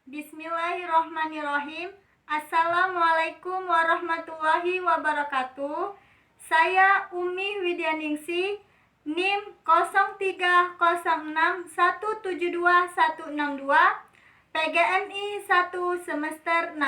Bismillahirrohmanirrohim. Assalamualaikum warahmatullahi wabarakatuh. Saya Umi Widyaningsih, NIM 0306172162, PGMI 1 semester 6.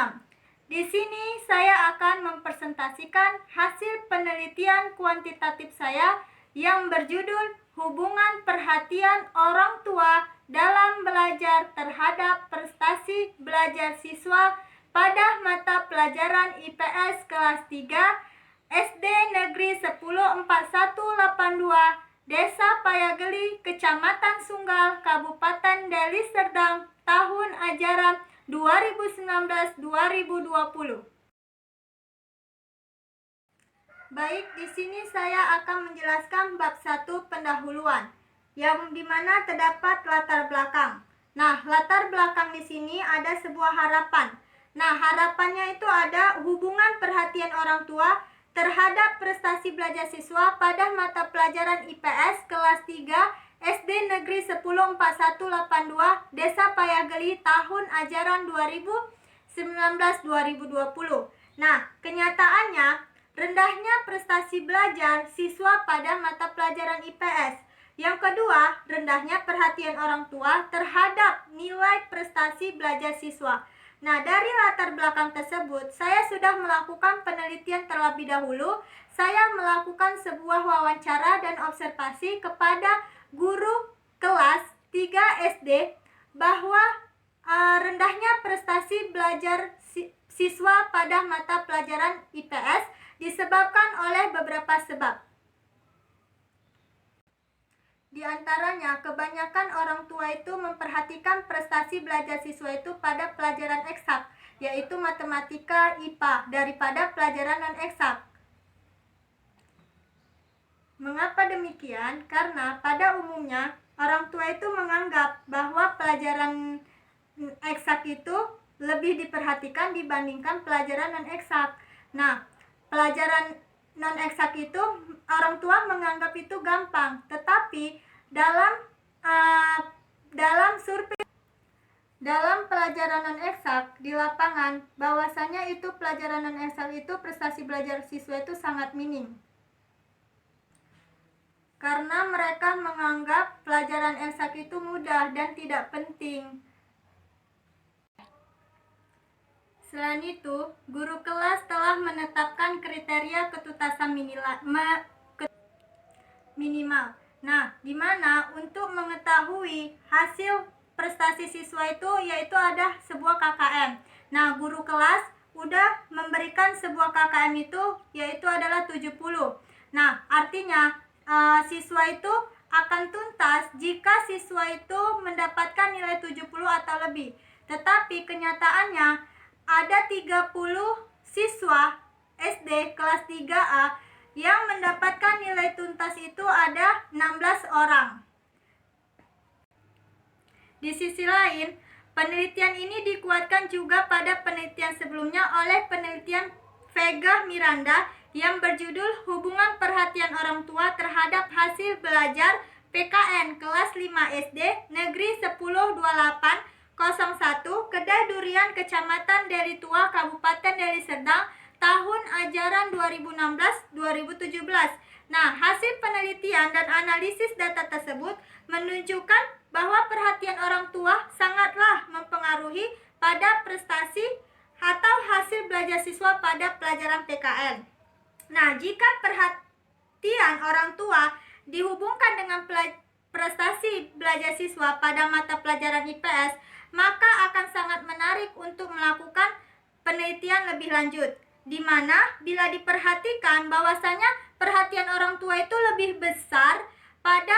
Di sini saya akan mempresentasikan hasil penelitian kuantitatif saya yang berjudul Hubungan Perhatian Orang Tua dalam Belajar terhadap Prestasi Belajar Siswa pada Mata Pelajaran IPS kelas 3 SD Negeri 104182 Desa Payageli, Kecamatan Sunggal, Kabupaten Deli Serdang, tahun ajaran 2019-2020. Baik, di sini saya akan menjelaskan bab 1 pendahuluan, yang dimana terdapat latar belakang. Nah, latar belakang di sini ada sebuah harapan. Nah, harapannya itu ada hubungan perhatian orang tua terhadap prestasi belajar siswa pada mata pelajaran IPS kelas 3 SD Negeri 104182 Desa Payageli tahun ajaran 2019-2020. Nah, kenyataannya rendahnya prestasi belajar siswa pada mata pelajaran IPS. Yang kedua, rendahnya perhatian orang tua terhadap nilai prestasi belajar siswa. Nah, dari latar belakang tersebut, saya sudah melakukan penelitian terlebih dahulu. Saya melakukan sebuah wawancara dan observasi kepada guru kelas 3 SD bahwa rendahnya prestasi belajar siswa pada mata pelajaran IPS disebabkan oleh beberapa sebab. Di antaranya, kebanyakan orang tua itu memperhatikan prestasi belajar siswa itu pada pelajaran eksak, yaitu matematika, IPA, daripada pelajaran non-eksak. Mengapa demikian? Karena pada umumnya orang tua itu menganggap bahwa pelajaran eksak itu lebih diperhatikan dibandingkan pelajaran non-eksak. Nah, pelajaran non-eksak itu orang tua menganggap itu gampang, tetapi dalam survei dalam pelajaran non-eksak di lapangan, bahwasanya itu pelajaran non-eksak itu prestasi belajar siswa itu sangat minim. Karena mereka menganggap pelajaran eksak itu mudah dan tidak penting. Selain itu, guru kelas telah menetapkan kriteria ketuntasan minimal. Nah, di mana untuk mengetahui hasil prestasi siswa itu yaitu ada sebuah KKM. Nah, guru kelas udah memberikan sebuah KKM itu yaitu adalah 70. Nah, artinya siswa itu akan tuntas jika siswa itu mendapatkan nilai 70 atau lebih. Tetapi kenyataannya ada 30 siswa SD kelas 3A yang mendapatkan nilai tuntas itu ada 16 orang. Di sisi lain, penelitian ini dikuatkan juga pada penelitian sebelumnya oleh penelitian Vega Miranda yang berjudul Hubungan Perhatian Orang Tua Terhadap Hasil Belajar PKN kelas 5 SD Negeri 102801 Kedai Durian, Kecamatan Deli Tua, Kabupaten Deli Serdang, tahun ajaran 2016-2017. Nah, hasil penelitian dan analisis data tersebut menunjukkan bahwa perhatian orang tua sangatlah mempengaruhi pada prestasi atau hasil belajar siswa pada pelajaran PKN. Nah, jika perhatian orang tua dihubungkan dengan prestasi belajar siswa pada mata pelajaran IPS, maka akan sangat menarik untuk melakukan penelitian lebih lanjut, di mana bila diperhatikan bahwasanya perhatian orang tua itu lebih besar pada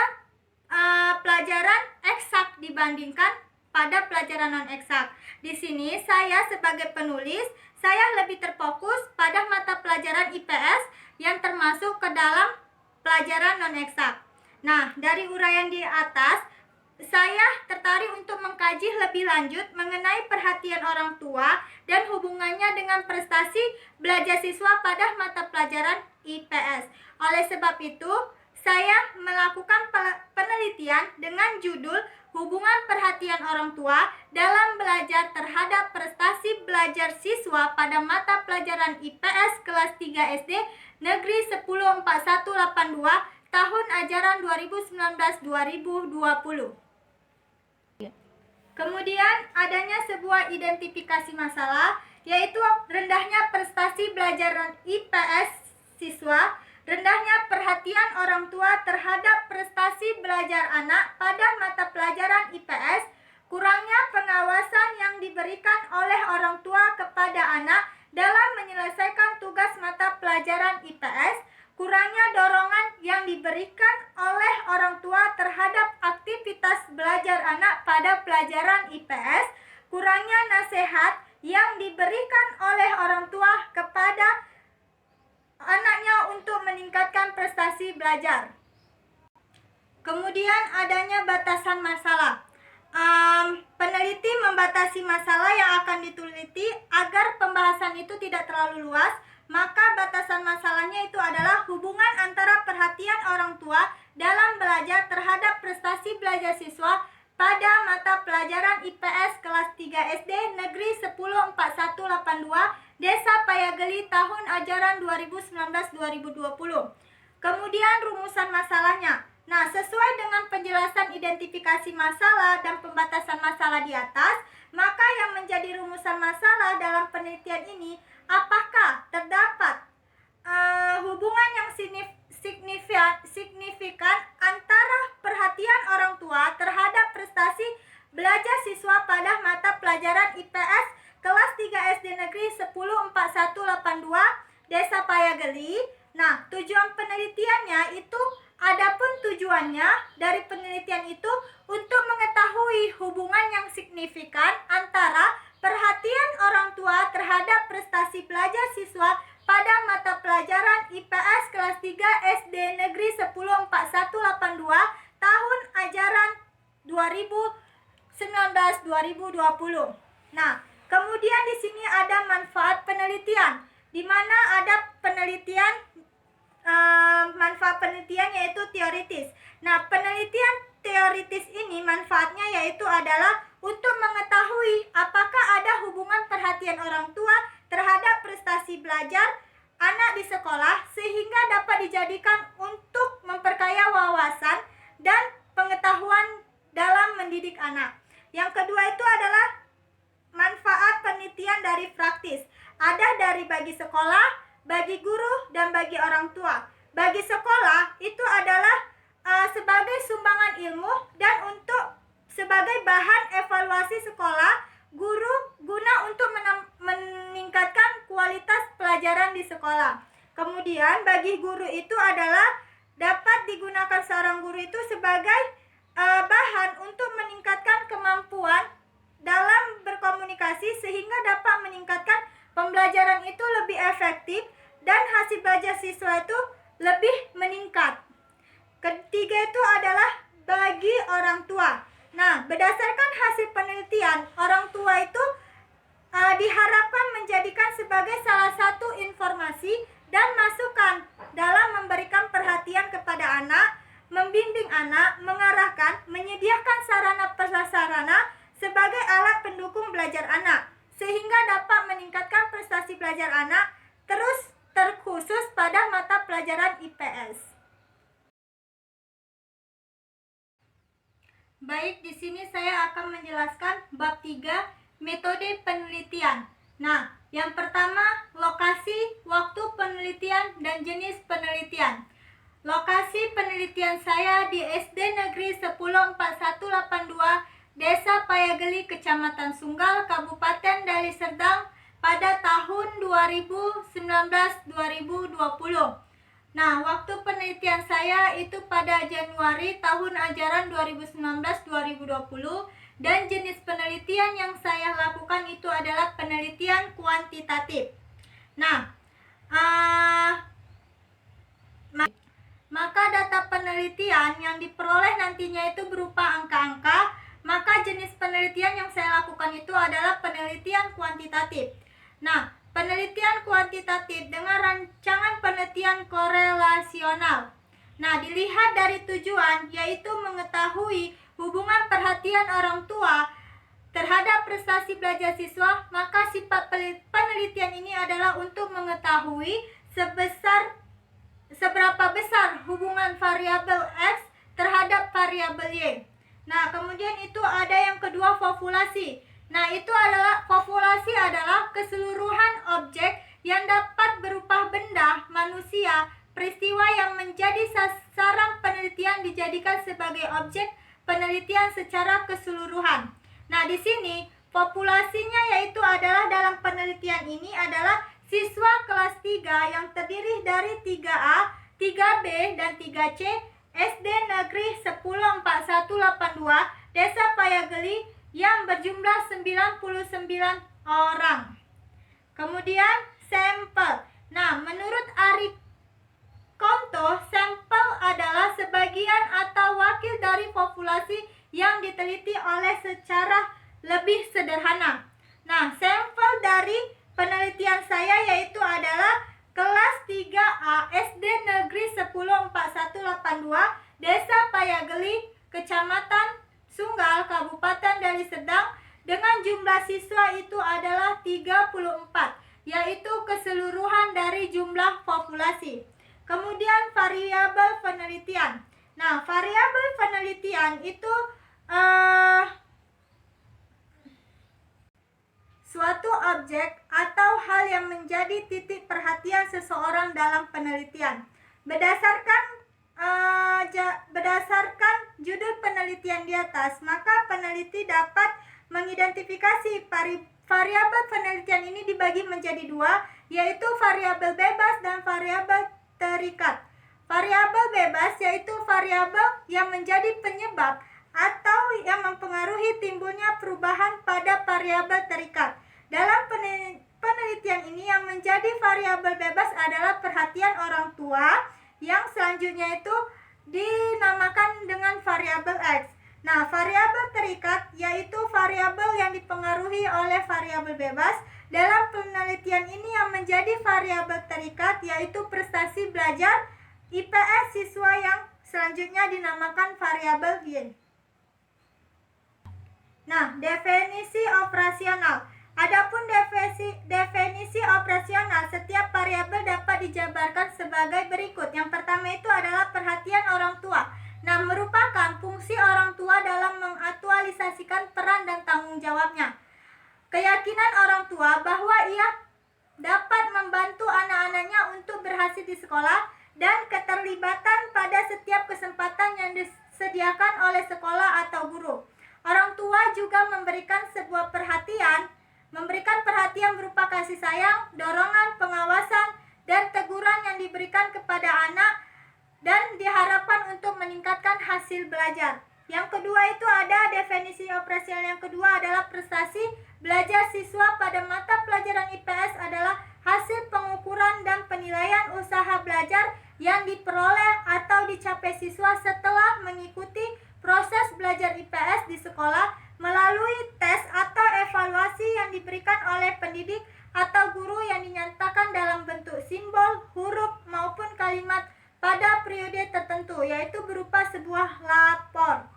pelajaran eksak dibandingkan pada pelajaran non-eksak. Di sini saya sebagai penulis, saya lebih terfokus pada mata pelajaran IPS yang termasuk ke dalam pelajaran non-eksak. Nah, dari uraian di atas, saya tertarik untuk mengkaji lebih lanjut mengenai perhatian orang tua dan hubungannya dengan prestasi belajar siswa pada mata pelajaran IPS. Oleh sebab itu, saya melakukan penelitian dengan judul hubungan perhatian orang tua dalam belajar terhadap prestasi belajar siswa pada mata pelajaran IPS kelas 3 SD Negeri 104182 tahun ajaran 2019-2020. Kemudian adanya sebuah identifikasi masalah, yaitu rendahnya prestasi belajar IPS siswa, rendahnya perhatian orang tua terhadap prestasi belajar anak pada mata pelajaran IPS, kurangnya pengawasan yang diberikan oleh orang tua kepada anak dalam menyelesaikan tugas mata pelajaran IPS, kurangnya dorongan yang diberikan oleh orang tua terhadap aktivitas belajar anak pada pelajaran IPS, kurangnya nasihat yang diberikan oleh orang tua kepada anaknya untuk meningkatkan prestasi belajar. Kemudian adanya batasan masalah. Peneliti membatasi masalah yang akan diteliti agar pembahasan itu tidak terlalu luas. Maka batasan masalahnya itu adalah hubungan antara perhatian orang tua dalam belajar terhadap prestasi belajar siswa pada mata pelajaran IPS kelas 3 SD Negeri 104182 Desa Payageli tahun ajaran 2019-2020. Kemudian rumusan masalahnya. Nah, sesuai dengan penjelasan identifikasi masalah dan pembatasan masalah di atas, maka yang menjadi rumusan masalah dalam penelitian ini, apakah terdapat hubungan yang signifikan antara perhatian orang tua terhadap prestasi belajar siswa pada mata pelajaran IPS kelas 3 SD Negeri 104182 Desa Payageli. Nah, tujuan penelitiannya itu, adapun tujuannya dari penelitian itu untuk mengetahui hubungan yang signifikan antara perhatian orang tua terhadap prestasi belajar siswa pada mata pelajaran IPS kelas 3 SD Negeri 104182 tahun ajaran 2019-2020. Nah, kemudian di sini ada manfaat penelitian, di mana ada penelitian manfaat penelitian yaitu teoritis. Nah, penelitian teoritis ini manfaatnya yaitu adalah untuk mengetahui apakah ada hubungan perhatian orang tua terhadap prestasi belajar anak di sekolah sehingga dapat dijadikan untuk memperkaya wawasan dan pengetahuan dalam mendidik anak. Yang kedua itu adalah manfaat penelitian dari praktis. Ada dari bagi sekolah, bagi guru, dan bagi orang tua. Bagi sekolah itu adalah sebagai sumbangan ilmu dan untuk sebagai bahan evaluasi sekolah guru guna untuk meningkatkan kualitas pelajaran di sekolah. Kemudian bagi guru itu adalah dapat digunakan seorang guru itu sebagai bahan untuk meningkatkan kemampuan dalam berkomunikasi sehingga dapat meningkatkan pembelajaran itu lebih efektif dan hasil belajar siswa itu lebih meningkat. Ketiga itu adalah bagi orang tua. Nah, berdasarkan hasil penelitian, orang tua itu diharapkan menjadikan sebagai salah satu informasi dan masukan dalam memberikan perhatian kepada anak, membimbing anak, mengarahkan, menyediakan sarana-prasarana sebagai alat pendukung belajar anak, sehingga dapat meningkatkan prestasi belajar anak, terkhusus pada mata pelajaran IPS. Baik, di sini saya akan menjelaskan bab 3, metode penelitian. Nah, yang pertama, lokasi, waktu penelitian, dan jenis penelitian. Lokasi penelitian saya di SD Negeri 104182 Desa Payageli, Kecamatan Sunggal, Kabupaten Deli Serdang pada tahun 2019-2020. Nah, waktu penelitian saya itu pada Januari tahun ajaran 2019-2020 dan jenis penelitian yang saya lakukan itu adalah penelitian kuantitatif. Nah, maka data penelitian yang diperoleh nantinya itu berupa angka-angka, maka jenis penelitian yang saya lakukan itu adalah penelitian kuantitatif. Nah, penelitian kuantitatif dengan rancangan penelitian korelasional. Nah, dilihat dari tujuan yaitu mengetahui hubungan perhatian perhatian orang tua terhadap prestasi belajar siswa, maka sifat penelitian ini adalah untuk mengetahui seberapa besar hubungan variabel X terhadap variabel Y. Nah, kemudian itu ada yang kedua, populasi. Nah, populasi adalah keseluruhan objek yang dapat berupa benda, manusia, peristiwa yang menjadi sasaran penelitian dijadikan sebagai objek penelitian secara keseluruhan. Nah, di sini populasinya yaitu adalah dalam penelitian ini adalah siswa kelas 3 yang terdiri dari 3A, 3B, dan 3C SD Negeri 104182 Desa Payageli yang berjumlah 99 orang. Kemudian sampel. Nah, menurut Ari Konto, sampel adalah sebagian atau wakil dari populasi yang diteliti oleh secara lebih sederhana. Nah, sampel dari penelitian saya yaitu adalah kelas 3A SD Negeri 104182 Desa Payageli, Kecamatan Sunggal, Kabupaten Deli Serdang, dengan jumlah siswa itu adalah 34, yaitu keseluruhan dari jumlah populasi. Kemudian variabel penelitian. Nah, variabel penelitian itu suatu objek atau hal yang menjadi titik perhatian seseorang dalam penelitian. Berdasarkan judul penelitian di atas, maka peneliti dapat mengidentifikasi variabel penelitian ini dibagi menjadi dua, yaitu variabel bebas dan variabel terikat. Variabel bebas yaitu variabel yang menjadi penyebab atau yang mempengaruhi timbulnya perubahan pada variabel terikat. Dalam penelitian ini yang menjadi variabel bebas adalah perhatian orang tua, yang selanjutnya itu dinamakan dengan variabel X. Nah, variabel terikat yaitu variabel yang dipengaruhi oleh variabel bebas. Dalam penelitian ini yang menjadi variabel terikat yaitu prestasi belajar IPS siswa, yang selanjutnya dinamakan variabel Y. Nah, definisi operasional. Adapun definisi operasional, setiap variabel dapat dijabarkan sebagai berikut. Yang pertama itu adalah perhatian orang tua. Nah, merupakan fungsi orang tua dalam mengaktualisasikan peran dan tanggung jawabnya. Keyakinan orang tua bahwa ia dapat membantu anak-anaknya untuk berhasil di sekolah dan keterlibatan pada setiap kesempatan yang disediakan oleh sekolah atau guru. Orang tua juga memberikan perhatian berupa kasih sayang, dorongan, pengawasan, dan teguran yang diberikan kepada anak dan diharapkan untuk meningkatkan hasil belajar. Yang kedua itu ada definisi operasional yang kedua adalah prestasi belajar siswa pada mata pelajaran IPS adalah hasil pengukuran dan penilaian usaha belajar yang diperoleh atau dicapai siswa setelah mengikuti proses belajar IPS di sekolah melalui tes atau evaluasi yang diberikan oleh pendidik atau guru yang dinyatakan dalam bentuk simbol, huruf, maupun kalimat pada periode tertentu, yaitu berupa sebuah lapor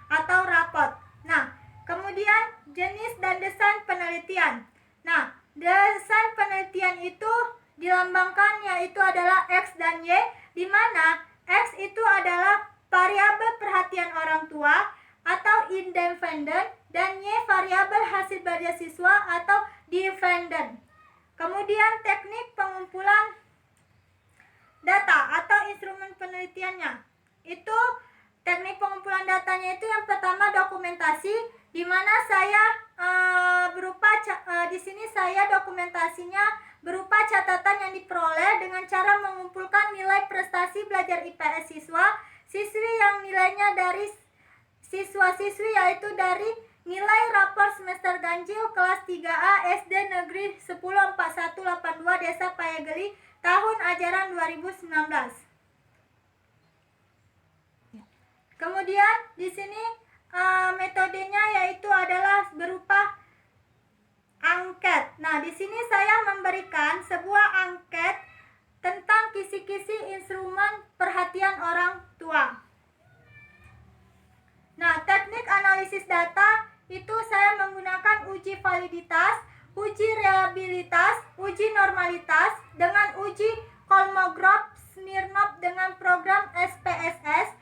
atau rapot. Nah, kemudian jenis dan desain penelitian. Nah, desain penelitian itu dilambangkan yaitu adalah X dan Y, di mana X itu adalah variabel perhatian orang tua atau independent, dan Y variabel hasil belajar siswa atau dependent. Kemudian teknik pengumpulan data atau instrumen penelitiannya. Itu teknik pengumpulan datanya itu yang pertama dokumentasi, di mana saya di sini saya dokumentasinya berupa catatan yang diperoleh dengan cara mengumpulkan nilai prestasi belajar IPS siswi yang nilainya dari siswa-siswi yaitu dari nilai rapor semester ganjil kelas 3A SD Negeri 104182 Desa Payageli tahun ajaran 2019. Kemudian di sini metodenya yaitu adalah berupa angket. Nah, di sini saya memberikan sebuah angket tentang kisi-kisi instrumen perhatian orang tua. Nah, teknik analisis analisis data itu saya menggunakan uji validitas, uji reliabilitas, uji normalitas dengan uji Kolmogorov-Smirnov dengan program SPSS.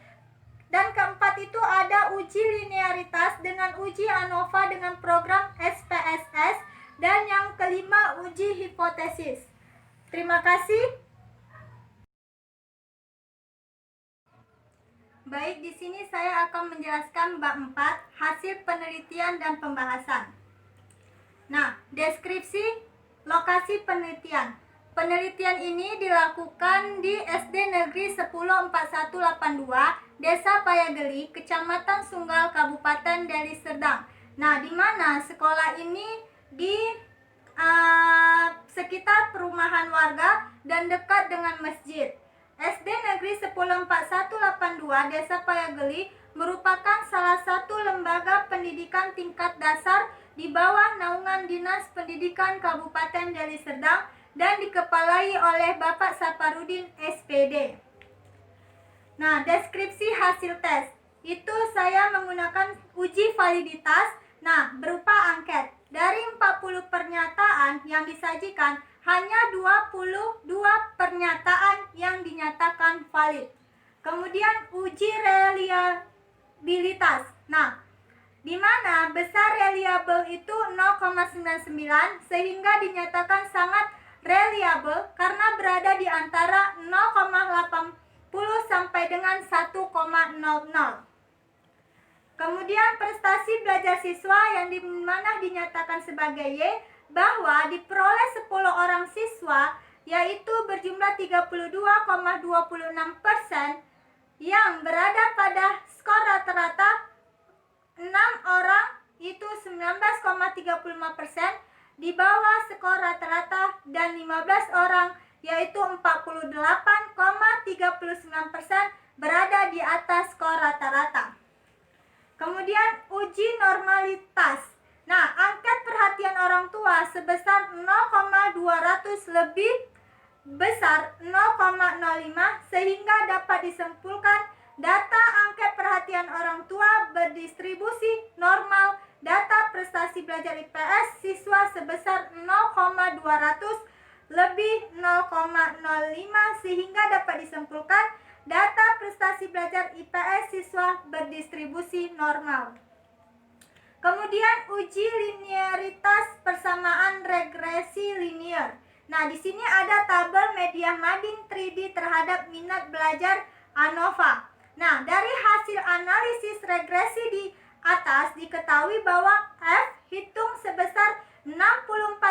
Dan keempat itu ada uji linearitas dengan uji ANOVA dengan program SPSS. Dan yang kelima uji hipotesis. Terima kasih. Baik, di sini saya akan menjelaskan bab 4, hasil penelitian dan pembahasan. Nah, deskripsi lokasi penelitian. Penelitian ini dilakukan di SD Negeri 104182, Desa Payageli, Kecamatan Sunggal, Kabupaten Deli Serdang. Nah, di mana sekolah ini di sekitar perumahan warga dan dekat dengan masjid. SD Negeri 104182 Desa Payageli merupakan salah satu lembaga pendidikan tingkat dasar di bawah naungan Dinas Pendidikan Kabupaten Deli Serdang dan dikepalai oleh Bapak Saparudin SPD. Nah, deskripsi hasil tes. Itu saya menggunakan uji validitas, berupa angket. Dari 40 pernyataan yang disajikan, hanya 22 pernyataan yang dinyatakan valid. Kemudian uji reliabilitas. Di mana besar reliable itu 0,99 sehingga dinyatakan sangat reliable karena berada di antara 0,80 sampai dengan 1,00. Kemudian prestasi belajar siswa yang dimana dinyatakan sebagai Y, bahwa diperoleh 10 orang siswa, yaitu berjumlah 32,26%, yang berada pada skor rata-rata 6 orang itu 19,35%, di bawah skor rata-rata, dan 15 orang yaitu 48,39% berada di atas skor rata-rata. Kemudian uji normalitas. Angket perhatian orang tua sebesar 0,200 lebih besar 0,05 sehingga dapat disimpulkan data angket perhatian orang tua berdistribusi normal. Data prestasi belajar IPS siswa sebesar 0,200 lebih 0,05 sehingga dapat disimpulkan data prestasi belajar IPS siswa berdistribusi normal. Kemudian uji linearitas persamaan regresi linear. Di sini ada tabel media mading 3D terhadap minat belajar ANOVA. Dari hasil analisis regresi di atas diketahui bahwa F hitung sebesar 64.030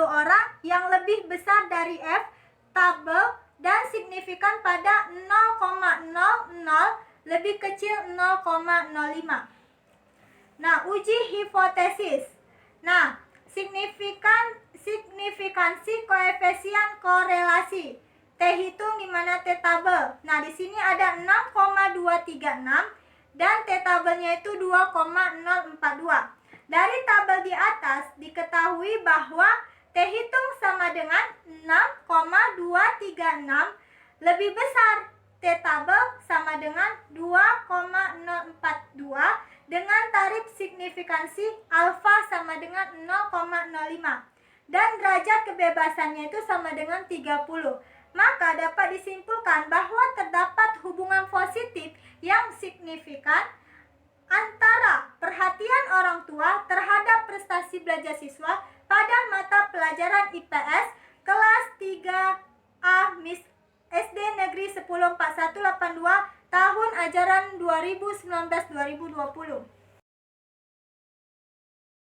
orang yang lebih besar dari F tabel dan signifikan pada 0,00 lebih kecil 0,05. Uji hipotesis. Signifikansi koefisien korelasi. T hitung di mana T tabel. Di sini ada 6,236 dan T tabelnya itu 2,042. Dari tabel di atas diketahui bahwa T hitung sama dengan 6,236 lebih besar. T tabel sama dengan 2,042 dengan tarif signifikansi alfa sama dengan 0,05 dan derajat kebebasannya itu sama dengan 30. Maka dapat disimpulkan bahwa terdapat hubungan positif yang signifikan antara perhatian orang tua terhadap prestasi belajar siswa pada mata pelajaran IPS kelas 3A MIS SD Negeri 104182 tahun ajaran 2019-2020.